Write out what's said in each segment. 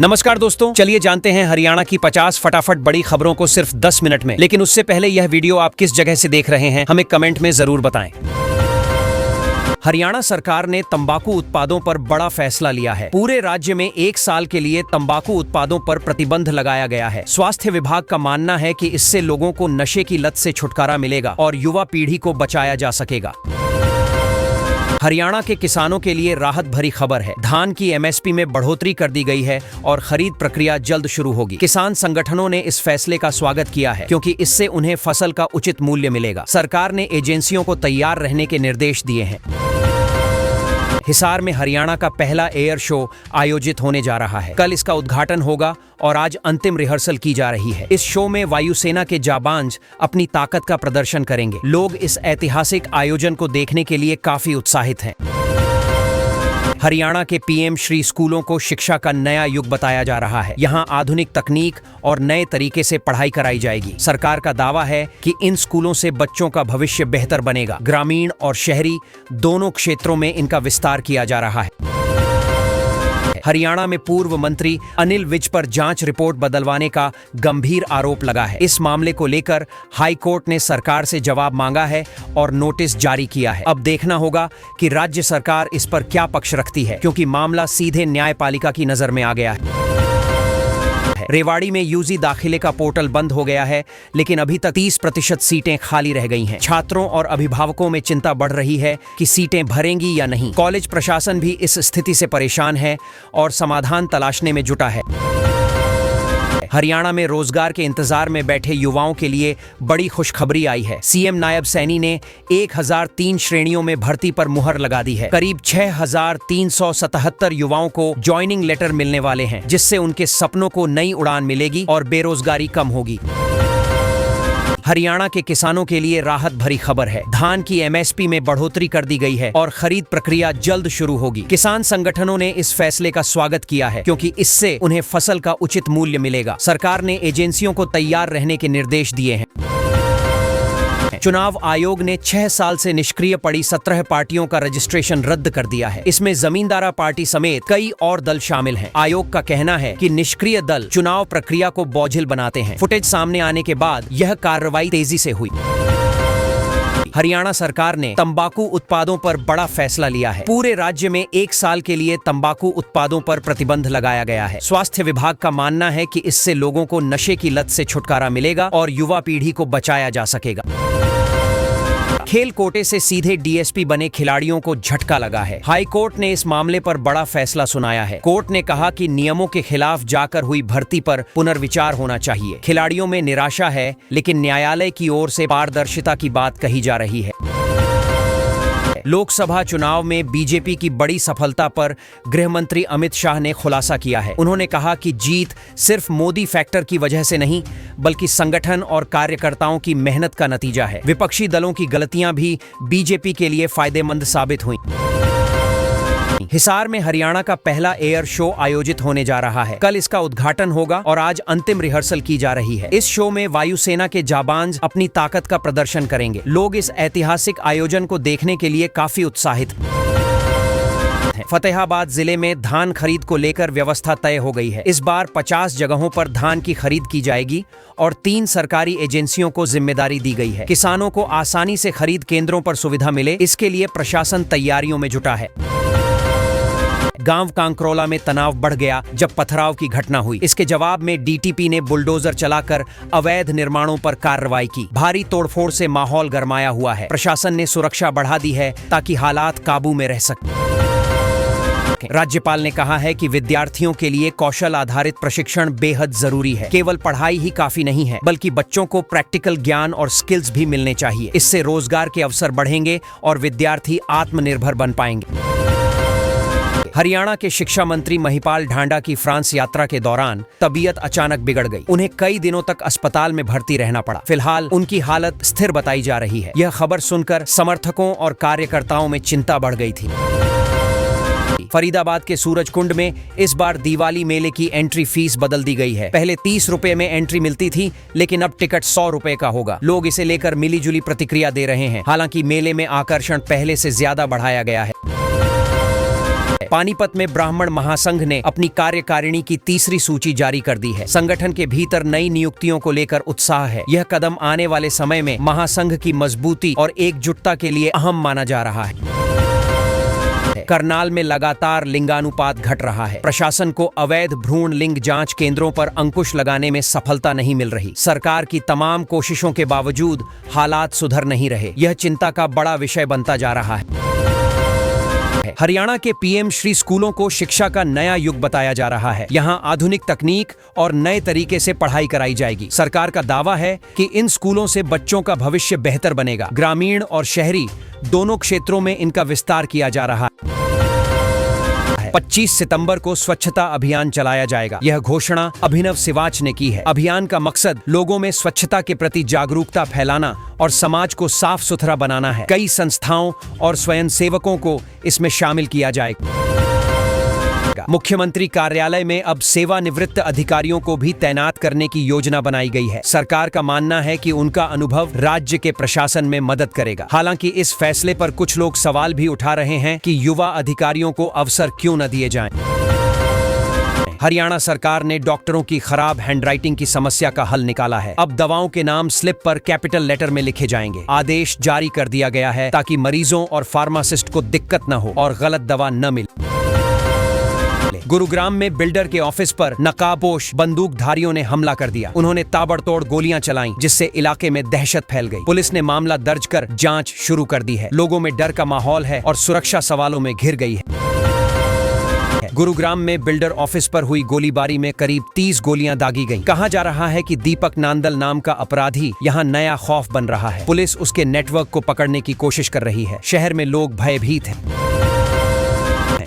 नमस्कार दोस्तों, चलिए जानते हैं हरियाणा की 50 फटाफट बड़ी खबरों को सिर्फ 10 मिनट में। लेकिन उससे पहले यह वीडियो आप किस जगह से देख रहे हैं हमें कमेंट में जरूर बताएं। हरियाणा सरकार ने तंबाकू उत्पादों पर बड़ा फैसला लिया है। पूरे राज्य में 1 साल के लिए तंबाकू उत्पादों पर प्रतिबंध लगाया गया है। स्वास्थ्य विभाग का मानना है कि इससे लोगों को नशे की लत से छुटकारा मिलेगा और युवा पीढ़ी को बचाया जा सकेगा। हरियाणा के किसानों के लिए राहत भरी खबर है। धान की एमएसपी में बढ़ोतरी कर दी गई है और खरीद प्रक्रिया जल्द शुरू होगी। किसान संगठनों ने इस फैसले का स्वागत किया है क्योंकि इससे उन्हें फसल का उचित मूल्य मिलेगा। सरकार ने एजेंसियों को तैयार रहने के निर्देश दिए हैं। हिसार में हरियाणा का पहला एयर शो आयोजित होने जा रहा है। कल इसका उद्घाटन होगा और आज अंतिम रिहर्सल की जा रही है। इस शो में वायुसेना के जाबांज अपनी ताकत का प्रदर्शन करेंगे। लोग इस ऐतिहासिक आयोजन को देखने के लिए काफी उत्साहित हैं। हरियाणा के पीएम श्री स्कूलों को शिक्षा का नया युग बताया जा रहा है। यहाँ आधुनिक तकनीक और नए तरीके से पढ़ाई कराई जाएगी। सरकार का दावा है कि इन स्कूलों से बच्चों का भविष्य बेहतर बनेगा। ग्रामीण और शहरी दोनों क्षेत्रों में इनका विस्तार किया जा रहा है। हरियाणा में पूर्व मंत्री अनिल विज पर जांच रिपोर्ट बदलवाने का गंभीर आरोप लगा है। इस मामले को लेकर हाई कोर्ट ने सरकार से जवाब मांगा है और नोटिस जारी किया है। अब देखना होगा कि राज्य सरकार इस पर क्या पक्ष रखती है, क्योंकि मामला सीधे न्यायपालिका की नजर में आ गया है। रेवाड़ी में यूजी दाखिले का पोर्टल बंद हो गया है, लेकिन अभी तक 30% सीटें खाली रह गई हैं। छात्रों और अभिभावकों में चिंता बढ़ रही है कि सीटें भरेंगी या नहीं। कॉलेज प्रशासन भी इस स्थिति से परेशान है और समाधान तलाशने में जुटा है। हरियाणा में रोजगार के इंतजार में बैठे युवाओं के लिए बड़ी खुशखबरी आई है। सीएम नायब सैनी ने 1003 श्रेणियों में भर्ती पर मुहर लगा दी है। करीब 6377 युवाओं को ज्वाइनिंग लेटर मिलने वाले हैं, जिससे उनके सपनों को नई उड़ान मिलेगी और बेरोजगारी कम होगी। हरियाणा के किसानों के लिए राहत भरी खबर है। धान की एमएसपी में बढ़ोतरी कर दी गई है और खरीद प्रक्रिया जल्द शुरू होगी। किसान संगठनों ने इस फैसले का स्वागत किया है क्योंकि इससे उन्हें फसल का उचित मूल्य मिलेगा। सरकार ने एजेंसियों को तैयार रहने के निर्देश दिए हैं। चुनाव आयोग ने 6 साल से निष्क्रिय पड़ी 17 पार्टियों का रजिस्ट्रेशन रद्द कर दिया है। इसमें जमींदारा पार्टी समेत कई और दल शामिल हैं। आयोग का कहना है कि निष्क्रिय दल चुनाव प्रक्रिया को बोझिल बनाते हैं। फुटेज सामने आने के बाद यह कार्रवाई तेजी से हुई। हरियाणा सरकार ने तंबाकू उत्पादों पर बड़ा फैसला लिया है। पूरे राज्य में 1 साल के लिए तंबाकू उत्पादों पर प्रतिबंध लगाया गया है। स्वास्थ्य विभाग का मानना है कि इससे लोगों को नशे की लत से छुटकारा मिलेगा और युवा पीढ़ी को बचाया जा सकेगा। खेल कोटे से सीधे डीएसपी बने खिलाड़ियों को झटका लगा है। हाई कोर्ट ने इस मामले पर बड़ा फैसला सुनाया है। कोर्ट ने कहा कि नियमों के खिलाफ जाकर हुई भर्ती पर पुनर्विचार होना चाहिए। खिलाड़ियों में निराशा है, लेकिन न्यायालय की ओर से पारदर्शिता की बात कही जा रही है। लोकसभा चुनाव में बीजेपी की बड़ी सफलता पर गृह मंत्री अमित शाह ने खुलासा किया है। उन्होंने कहा कि जीत सिर्फ मोदी फैक्टर की वजह से नहीं, बल्कि संगठन और कार्यकर्ताओं की मेहनत का नतीजा है। विपक्षी दलों की गलतियां भी बीजेपी के लिए फायदेमंद साबित हुई। हिसार में हरियाणा का पहला एयर शो आयोजित होने जा रहा है। कल इसका उद्घाटन होगा और आज अंतिम रिहर्सल की जा रही है। इस शो में वायुसेना के जाबांज अपनी ताकत का प्रदर्शन करेंगे। लोग इस ऐतिहासिक आयोजन को देखने के लिए काफी उत्साहित हैं। फतेहाबाद जिले में धान खरीद को लेकर व्यवस्था तय हो गई है। इस बार 50 जगहों पर धान की खरीद की जाएगी और 3 सरकारी एजेंसियों को जिम्मेदारी दी गई है। किसानों को आसानी से खरीद केंद्रों पर सुविधा मिले, इसके लिए प्रशासन तैयारियों में जुटा है। गांव कांकरोला में तनाव बढ़ गया जब पथराव की घटना हुई। इसके जवाब में डीटीपी ने बुलडोजर चलाकर अवैध निर्माणों पर कार्रवाई की। भारी तोड़फोड़ से माहौल गरमाया हुआ है। प्रशासन ने सुरक्षा बढ़ा दी है ताकि हालात काबू में रह सके। राज्यपाल ने कहा है कि विद्यार्थियों के लिए कौशल आधारित प्रशिक्षण बेहद जरूरी है। केवल पढ़ाई ही काफी नहीं है, बल्कि बच्चों को प्रैक्टिकल ज्ञान और स्किल्स भी मिलने चाहिए। इससे रोजगार के अवसर बढ़ेंगे और विद्यार्थी आत्मनिर्भर बन पाएंगे। हरियाणा के शिक्षा मंत्री महिपाल ढांडा की फ्रांस यात्रा के दौरान तबीयत अचानक बिगड़ गई। उन्हें कई दिनों तक अस्पताल में भर्ती रहना पड़ा। फिलहाल उनकी हालत स्थिर बताई जा रही है। यह खबर सुनकर समर्थकों और कार्यकर्ताओं में चिंता बढ़ गई थी। फरीदाबाद के सूरजकुंड में इस बार दिवाली मेले की एंट्री फीस बदल दी गई है। पहले 30 रुपए में एंट्री मिलती थी, लेकिन अब टिकट 100 रुपए का होगा। लोग इसे लेकर मिलीजुली प्रतिक्रिया दे रहे हैं। हालांकि मेले में आकर्षण पहले से ज्यादा बढ़ाया गया है। पानीपत में ब्राह्मण महासंघ ने अपनी कार्यकारिणी की तीसरी सूची जारी कर दी है। संगठन के भीतर नई नियुक्तियों को लेकर उत्साह है। यह कदम आने वाले समय में महासंघ की मजबूती और एकजुटता के लिए अहम माना जा रहा है। करनाल में लगातार लिंगानुपात घट रहा है। प्रशासन को अवैध भ्रूण लिंग जांच केंद्रों पर अंकुश लगाने में सफलता नहीं मिल रही। सरकार की तमाम कोशिशों के बावजूद हालात सुधर नहीं रहे। यह चिंता का बड़ा विषय बनता जा रहा है। हरियाणा के पीएम श्री स्कूलों को शिक्षा का नया युग बताया जा रहा है। यहाँ आधुनिक तकनीक और नए तरीके से पढ़ाई कराई जाएगी। सरकार का दावा है कि इन स्कूलों से बच्चों का भविष्य बेहतर बनेगा। ग्रामीण और शहरी दोनों क्षेत्रों में इनका विस्तार किया जा रहा है। 25 सितंबर को स्वच्छता अभियान चलाया जाएगा। यह घोषणा अभिनव सिवाच ने की है। अभियान का मकसद लोगों में स्वच्छता के प्रति जागरूकता फैलाना और समाज को साफ सुथरा बनाना है। कई संस्थाओं और स्वयंसेवकों को इसमें शामिल किया जाएगा। मुख्यमंत्री कार्यालय में अब सेवानिवृत्त अधिकारियों को भी तैनात करने की योजना बनाई गई है। सरकार का मानना है कि उनका अनुभव राज्य के प्रशासन में मदद करेगा। हालांकि इस फैसले पर कुछ लोग सवाल भी उठा रहे हैं कि युवा अधिकारियों को अवसर क्यों न दिए जाएं। हरियाणा सरकार ने डॉक्टरों की खराब हैंडराइटिंग की समस्या का हल निकाला है। अब दवाओं के नाम स्लिप पर कैपिटल लेटर में लिखे जाएंगे। आदेश जारी कर दिया गया है ताकि मरीजों और फार्मासिस्ट को दिक्कत न हो और गलत दवा न मिले। गुरुग्राम में बिल्डर के ऑफिस पर नकाबपोश बंदूकधारियों ने हमला कर दिया। उन्होंने ताबड़तोड़ गोलियां चलाईं, जिससे इलाके में दहशत फैल गई। पुलिस ने मामला दर्ज कर जांच शुरू कर दी है। लोगों में डर का माहौल है और सुरक्षा सवालों में घिर गई है। गुरुग्राम में बिल्डर ऑफिस पर हुई गोलीबारी में करीब 30 गोलियां दागी गईं। कहा जा रहा है कि दीपक नांदल नाम का अपराधी यहां नया खौफ बन रहा है। पुलिस उसके नेटवर्क को पकड़ने की कोशिश कर रही है। शहर में लोग भयभीत हैं।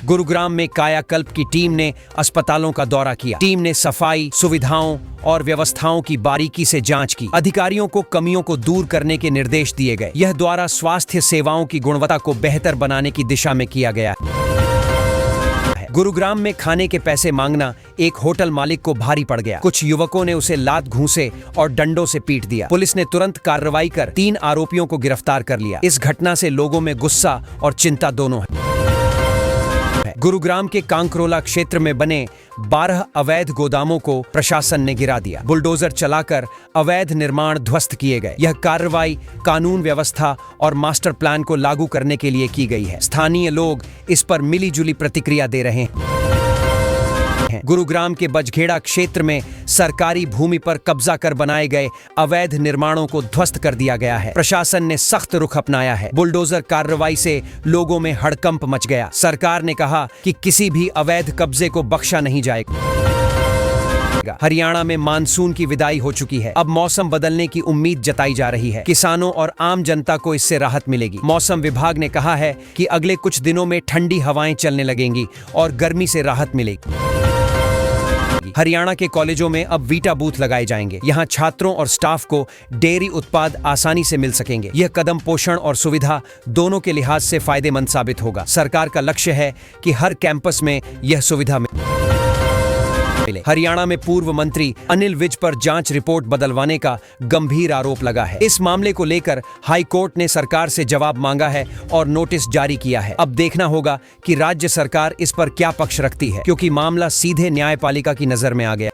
गुरुग्राम में कायाकल्प की टीम ने अस्पतालों का दौरा किया। टीम ने सफाई, सुविधाओं और व्यवस्थाओं की बारीकी से जांच की। अधिकारियों को कमियों को दूर करने के निर्देश दिए गए। यह द्वारा स्वास्थ्य सेवाओं की गुणवत्ता को बेहतर बनाने की दिशा में किया गया है। गुरुग्राम में खाने के पैसे मांगना एक होटल मालिक को भारी पड़ गया। कुछ युवकों ने उसे लात घूंसे और डंडों से पीट दिया। पुलिस ने तुरंत कार्रवाई कर 3 आरोपियों को गिरफ्तार कर लिया। इस घटना से लोगों में गुस्सा और चिंता दोनों है। गुरुग्राम के कांकरोला क्षेत्र में बने 12 अवैध गोदामों को प्रशासन ने गिरा दिया। बुलडोजर चलाकर अवैध निर्माण ध्वस्त किए गए। यह कार्रवाई कानून व्यवस्था और मास्टर प्लान को लागू करने के लिए की गई है। स्थानीय लोग इस पर मिलीजुली प्रतिक्रिया दे रहे हैं। गुरुग्राम के बजखेड़ा क्षेत्र में सरकारी भूमि पर कब्जा कर बनाए गए अवैध निर्माणों को ध्वस्त कर दिया गया है। प्रशासन ने सख्त रुख अपनाया है। बुलडोजर कार्रवाई से लोगों में हड़कंप मच गया। सरकार ने कहा कि किसी भी अवैध कब्जे को बख्शा नहीं जाएगा। हरियाणा में मानसून की विदाई हो चुकी है। अब मौसम बदलने की उम्मीद जताई जा रही है। किसानों और आम जनता को इससे राहत मिलेगी। मौसम विभाग ने कहा है कि अगले कुछ दिनों में ठंडी हवाएं चलने लगेंगी और गर्मी से राहत मिलेगी। हरियाणा के कॉलेजों में अब वीटा बूथ लगाए जाएंगे। यहाँ छात्रों और स्टाफ को डेयरी उत्पाद आसानी से मिल सकेंगे। यह कदम पोषण और सुविधा दोनों के लिहाज से फायदेमंद साबित होगा। सरकार का लक्ष्य है कि हर कैंपस में यह सुविधा मिले। हरियाणा में पूर्व मंत्री अनिल विज पर जांच रिपोर्ट बदलवाने का गंभीर आरोप लगा है। इस मामले को लेकर हाई कोर्ट ने सरकार से जवाब मांगा है और नोटिस जारी किया है। अब देखना होगा कि राज्य सरकार इस पर क्या पक्ष रखती है, क्योंकि मामला सीधे न्यायपालिका की नजर में आ गया।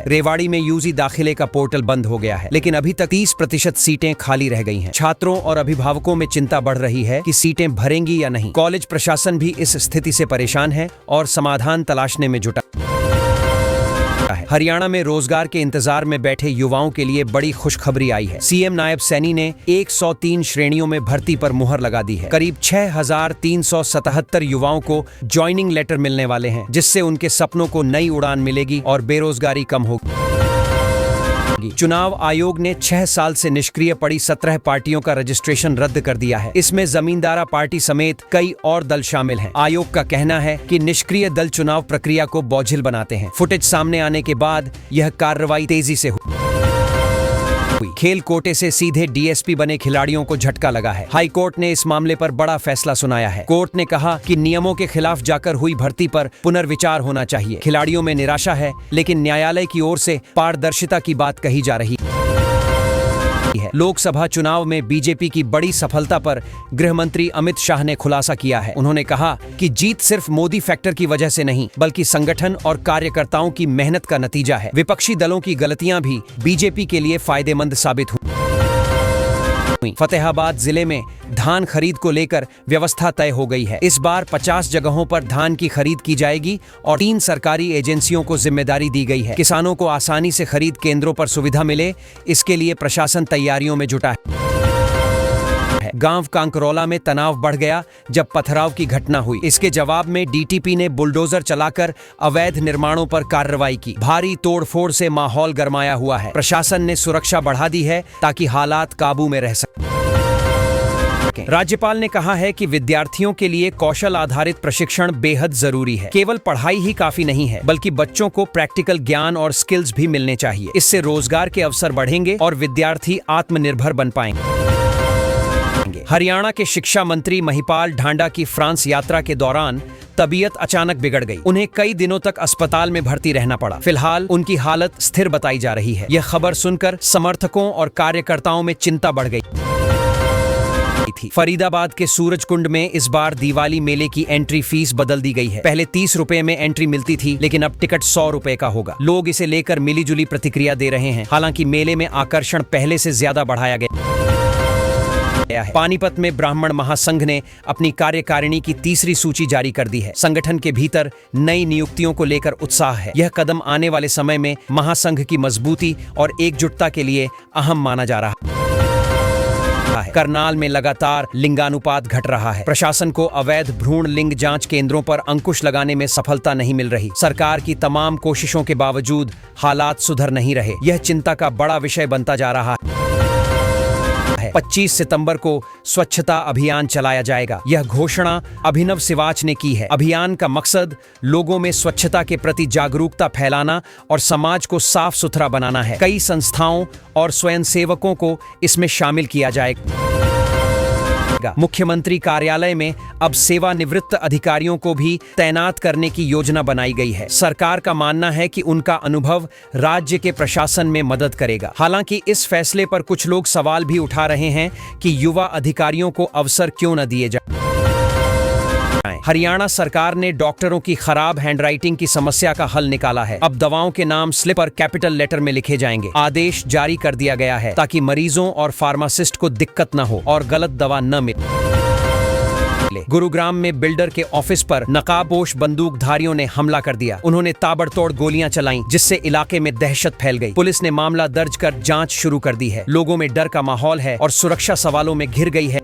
रेवाड़ी में यूजी दाखिले का पोर्टल बंद हो गया है, लेकिन अभी तक 30% सीटें खाली रह गई हैं। छात्रों और अभिभावकों में चिंता बढ़ रही है कि सीटें भरेंगी या नहीं। कॉलेज प्रशासन भी इस स्थिति से परेशान है और समाधान तलाशने में जुटा है। हरियाणा में रोजगार के इंतजार में बैठे युवाओं के लिए बड़ी खुशखबरी आई है। सीएम नायब सैनी ने 103 श्रेणियों में भर्ती पर मुहर लगा दी है। करीब 6377 युवाओं को ज्वाइनिंग लेटर मिलने वाले हैं, जिससे उनके सपनों को नई उड़ान मिलेगी और बेरोजगारी कम होगी। चुनाव आयोग ने 6 साल से निष्क्रिय पड़ी 17 पार्टियों का रजिस्ट्रेशन रद्द कर दिया है। इसमें जमींदारा पार्टी समेत कई और दल शामिल हैं। आयोग का कहना है कि निष्क्रिय दल चुनाव प्रक्रिया को बोझिल बनाते हैं। फुटेज सामने आने के बाद यह कार्रवाई तेजी से हुई। खेल कोटे से सीधे डीएसपी बने खिलाड़ियों को झटका लगा है। हाई कोर्ट ने इस मामले पर बड़ा फैसला सुनाया है। कोर्ट ने कहा कि नियमों के खिलाफ जाकर हुई भर्ती पर पुनर्विचार होना चाहिए। खिलाड़ियों में निराशा है, लेकिन न्यायालय की ओर से पारदर्शिता की बात कही जा रही है। है। लोकसभा चुनाव में बीजेपी की बड़ी सफलता पर गृह मंत्री अमित शाह ने खुलासा किया है। उन्होंने कहा कि जीत सिर्फ मोदी फैक्टर की वजह से नहीं, बल्कि संगठन और कार्यकर्ताओं की मेहनत का नतीजा है। विपक्षी दलों की गलतियां भी बीजेपी के लिए फायदेमंद साबित हुई। फतेहाबाद जिले में धान खरीद को लेकर व्यवस्था तय हो गई है। इस बार 50 जगहों पर धान की खरीद की जाएगी और 3 सरकारी एजेंसियों को जिम्मेदारी दी गई है। किसानों को आसानी से खरीद केंद्रों पर सुविधा मिले, इसके लिए प्रशासन तैयारियों में जुटा है। गांव कांकरौला में तनाव बढ़ गया जब पथराव की घटना हुई। इसके जवाब में डीटीपी ने बुलडोजर चलाकर अवैध निर्माणों पर कार्रवाई की। भारी तोड़फोड़ से माहौल गरमाया हुआ है। प्रशासन ने सुरक्षा बढ़ा दी है ताकि हालात काबू में रह सके। राज्यपाल ने कहा है कि विद्यार्थियों के लिए कौशल आधारित प्रशिक्षण बेहद जरूरी है। केवल पढ़ाई ही काफी नहीं है, बल्कि बच्चों को प्रैक्टिकल ज्ञान और स्किल्स भी मिलने चाहिए। इससे रोजगार के अवसर बढ़ेंगे और विद्यार्थी आत्मनिर्भर बन पाएंगे। हरियाणा के शिक्षा मंत्री महिपाल ढांडा की फ्रांस यात्रा के दौरान तबीयत अचानक बिगड़ गई। उन्हें कई दिनों तक अस्पताल में भर्ती रहना पड़ा। फिलहाल उनकी हालत स्थिर बताई जा रही है। यह खबर सुनकर समर्थकों और कार्यकर्ताओं में चिंता बढ़ गई थी। फरीदाबाद के सूरजकुंड में इस बार दिवाली मेले की एंट्री फीस बदल दी गई है। पहले 30 रुपए में एंट्री मिलती थी, लेकिन अब टिकट 100 रुपए का होगा। लोग इसे लेकर मिलीजुली प्रतिक्रिया दे रहे हैं। हालांकि मेले में आकर्षण पहले से ज्यादा बढ़ाया गया है। पानीपत में ब्राह्मण महासंघ ने अपनी कार्यकारिणी की तीसरी सूची जारी कर दी है। संगठन के भीतर नई नियुक्तियों को लेकर उत्साह है। यह कदम आने वाले समय में महासंघ की मजबूती और एकजुटता के लिए अहम माना जा रहा है। करनाल में लगातार लिंगानुपात घट रहा है। प्रशासन को अवैध भ्रूण लिंग जांच केंद्रों पर अंकुश लगाने में सफलता नहीं मिल रही। सरकार की तमाम कोशिशों के बावजूद हालात सुधर नहीं रहे। यह चिंता का बड़ा विषय बनता जा रहा है। 25 सितंबर को स्वच्छता अभियान चलाया जाएगा। यह घोषणा अभिनव सिवाच ने की है। अभियान का मकसद लोगों में स्वच्छता के प्रति जागरूकता फैलाना और समाज को साफ सुथरा बनाना है। कई संस्थाओं और स्वयंसेवकों को इसमें शामिल किया जाएगा। मुख्यमंत्री कार्यालय में अब सेवानिवृत्त अधिकारियों को भी तैनात करने की योजना बनाई गई है। सरकार का मानना है कि उनका अनुभव राज्य के प्रशासन में मदद करेगा। हालांकि इस फैसले पर कुछ लोग सवाल भी उठा रहे हैं कि युवा अधिकारियों को अवसर क्यों न दिए जाए। हरियाणा सरकार ने डॉक्टरों की खराब हैंडराइटिंग की समस्या का हल निकाला है। अब दवाओं के नाम स्लिप पर कैपिटल लेटर में लिखे जाएंगे। आदेश जारी कर दिया गया है ताकि मरीजों और फार्मासिस्ट को दिक्कत न हो और गलत दवा न मिले। गुरुग्राम में बिल्डर के ऑफिस पर नकाबपोश बंदूकधारियों ने हमला कर दिया। उन्होंने ताबड़तोड़ गोलियां चलाईं, जिससे इलाके में दहशत फैल गई। पुलिस ने मामला दर्ज कर जांच शुरू कर दी है। लोगों में डर का माहौल है और सुरक्षा सवालों में घिर गई है।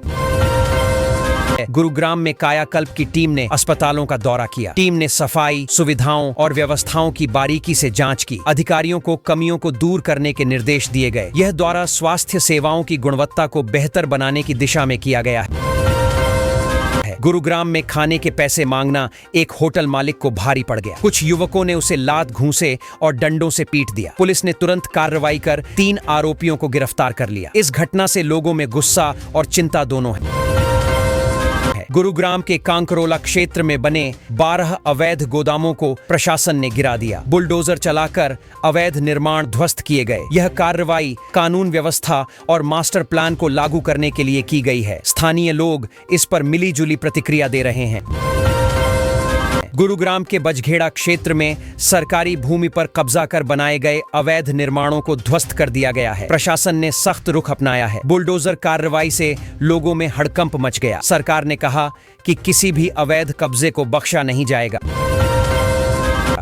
गुरुग्राम में कायाकल्प की टीम ने अस्पतालों का दौरा किया। टीम ने सफाई, सुविधाओं और व्यवस्थाओं की बारीकी से जांच की। अधिकारियों को कमियों को दूर करने के निर्देश दिए गए। यह दौरा स्वास्थ्य सेवाओं की गुणवत्ता को बेहतर बनाने की दिशा में किया गया है। गुरुग्राम में खाने के पैसे मांगना एक होटल मालिक को भारी पड़ गया। कुछ युवकों ने उसे लात घूंसे और डंडों से पीट दिया। पुलिस ने तुरंत कार्रवाई कर 3 आरोपियों को गिरफ्तार कर लिया। इस घटना से लोगों में गुस्सा और चिंता दोनों है। गुरुग्राम के कांकरोला क्षेत्र में बने 12 अवैध गोदामों को प्रशासन ने गिरा दिया। बुलडोजर चलाकर अवैध निर्माण ध्वस्त किए गए। यह कार्रवाई कानून व्यवस्था और मास्टर प्लान को लागू करने के लिए की गई है। स्थानीय लोग इस पर मिलीजुली प्रतिक्रिया दे रहे हैं। गुरुग्राम के बजघेड़ा क्षेत्र में सरकारी भूमि पर कब्जा कर बनाए गए अवैध निर्माणों को ध्वस्त कर दिया गया है। प्रशासन ने सख्त रुख अपनाया है। बुलडोजर कार्रवाई से लोगों में हड़कंप मच गया। सरकार ने कहा कि किसी भी अवैध कब्जे को बख्शा नहीं जाएगा।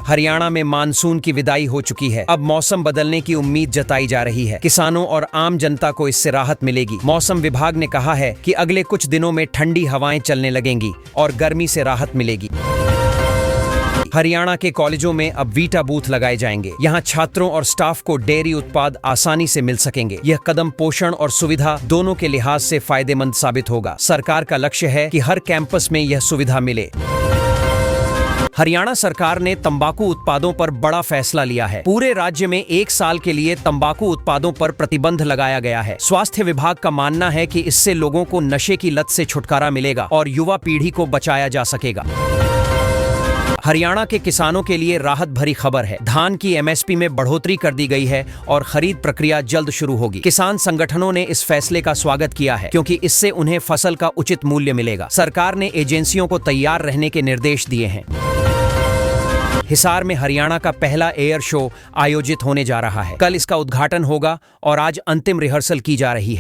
हरियाणा में मानसून की विदाई हो चुकी है। अब मौसम बदलने की उम्मीद जताई जा रही है। किसानों और आम जनता को इससे राहत मिलेगी। मौसम विभाग ने कहा है कि अगले कुछ दिनों में ठंडी हवाएं चलने लगेंगी और गर्मी से राहत मिलेगी। हरियाणा के कॉलेजों में अब वीटा बूथ लगाए जाएंगे। यहाँ छात्रों और स्टाफ को डेयरी उत्पाद आसानी से मिल सकेंगे। यह कदम पोषण और सुविधा दोनों के लिहाज से फायदेमंद साबित होगा। सरकार का लक्ष्य है कि हर कैंपस में यह सुविधा मिले। हरियाणा सरकार ने तंबाकू उत्पादों पर बड़ा फैसला लिया है। पूरे राज्य में 1 साल के लिए तंबाकू उत्पादों पर प्रतिबंध लगाया गया है। स्वास्थ्य विभाग का मानना है कि इससे लोगों को नशे की लत से छुटकारा मिलेगा और युवा पीढ़ी को बचाया जा सकेगा। हरियाणा के किसानों के लिए राहत भरी खबर है। धान की एमएसपी में बढ़ोतरी कर दी गई है और खरीद प्रक्रिया जल्द शुरू होगी। किसान संगठनों ने इस फैसले का स्वागत किया है क्योंकि इससे उन्हें फसल का उचित मूल्य मिलेगा। सरकार ने एजेंसियों को तैयार रहने के निर्देश दिए हैं। हिसार में हरियाणा का पहला एयर शो आयोजित होने जा रहा है। कल इसका उद्घाटन होगा और आज अंतिम रिहर्सल की जा रही है।